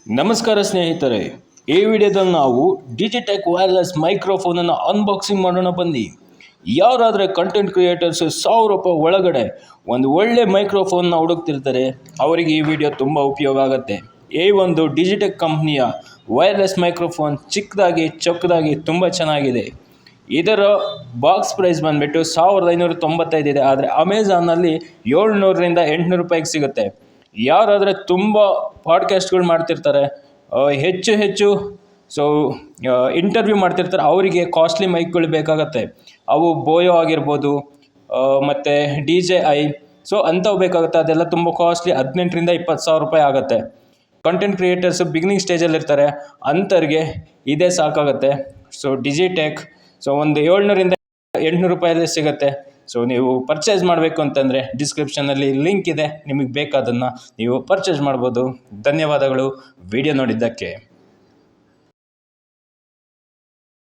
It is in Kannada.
ನಮಸ್ಕಾರ ಸ್ನೇಹಿತರೆ, ಈ ವಿಡಿಯೋದಲ್ಲಿ ನಾವು ಡಿಜಿಟೆಕ್ ವೈರ್ಲೆಸ್ ಮೈಕ್ರೋಫೋನನ್ನು ಅನ್ಬಾಕ್ಸಿಂಗ್ ಮಾಡೋಣ ಬನ್ನಿ. ಯಾರಾದರೆ ಕಂಟೆಂಟ್ ಕ್ರಿಯೇಟರ್ಸ್ 1000 ರೂಪಾಯಿ ಒಳಗಡೆ ಒಂದು ಒಳ್ಳೆ ಮೈಕ್ರೋಫೋನ್ನ ಹುಡುಕ್ತಿರ್ತಾರೆ, ಅವರಿಗೆ ಈ ವಿಡಿಯೋ ತುಂಬ ಉಪಯೋಗ ಆಗುತ್ತೆ. ಈ ಒಂದು ಡಿಜಿಟೆಕ್ ಕಂಪ್ನಿಯ ವೈರ್ಲೆಸ್ ಮೈಕ್ರೋಫೋನ್ ಚಿಕ್ಕದಾಗಿ ಚೊಕ್ಕದಾಗಿ ತುಂಬ ಚೆನ್ನಾಗಿದೆ. ಇದರ ಬಾಕ್ಸ್ ಪ್ರೈಸ್ ಬಂದುಬಿಟ್ಟು 1595 ಇದೆ. ಆದರೆ ಅಮೆಝಾನಲ್ಲಿ 700ರಿಂದ 800 ರೂಪಾಯಿಗೆ ಸಿಗುತ್ತೆ. ಯಾರಾದರೆ ತುಂಬ ಪಾಡ್ಕಾಸ್ಟ್ಗಳು ಮಾಡ್ತಿರ್ತಾರೆ, ಹೆಚ್ಚು ಇಂಟರ್ವ್ಯೂ ಮಾಡ್ತಿರ್ತಾರೆ, ಅವರಿಗೆ ಕಾಸ್ಟ್ಲಿ ಮೈಕ್ಗಳು ಬೇಕಾಗತ್ತೆ. ಅವು ಬೋಯೋ ಆಗಿರ್ಬೋದು, ಮತ್ತು DJI, ಅಂಥವು ಬೇಕಾಗುತ್ತೆ. ಅದೆಲ್ಲ ತುಂಬ ಕಾಸ್ಟ್ಲಿ, 18ರಿಂದ 20 ಸಾವಿರ ರೂಪಾಯಿ ಆಗುತ್ತೆ. ಕಂಟೆಂಟ್ ಕ್ರಿಯೇಟರ್ಸು ಬಿಗಿನಿಂಗ್ ಸ್ಟೇಜಲ್ಲಿರ್ತಾರೆ, ಅಂಥವ್ರಿಗೆ ಇದೇ ಸಾಕಾಗುತ್ತೆ. ಡಿಜಿಟೆಕ್ ಒಂದು 700ರಿಂದ 800 ರೂಪಾಯಲ್ಲೇ ಸಿಗುತ್ತೆ. ನೀವು ಪರ್ಚೇಸ್ ಮಾಡಬೇಕು ಅಂತಂದರೆ ಡಿಸ್ಕ್ರಿಪ್ಷನಲ್ಲಿ ಲಿಂಕ್ ಇದೆ, ನಿಮಗೆ ಬೇಕಾದನ್ನು ನೀವು ಪರ್ಚೇಸ್ ಮಾಡ್ಬೋದು. ಧನ್ಯವಾದಗಳು ವಿಡಿಯೋ ನೋಡಿದ್ದಕ್ಕೆ.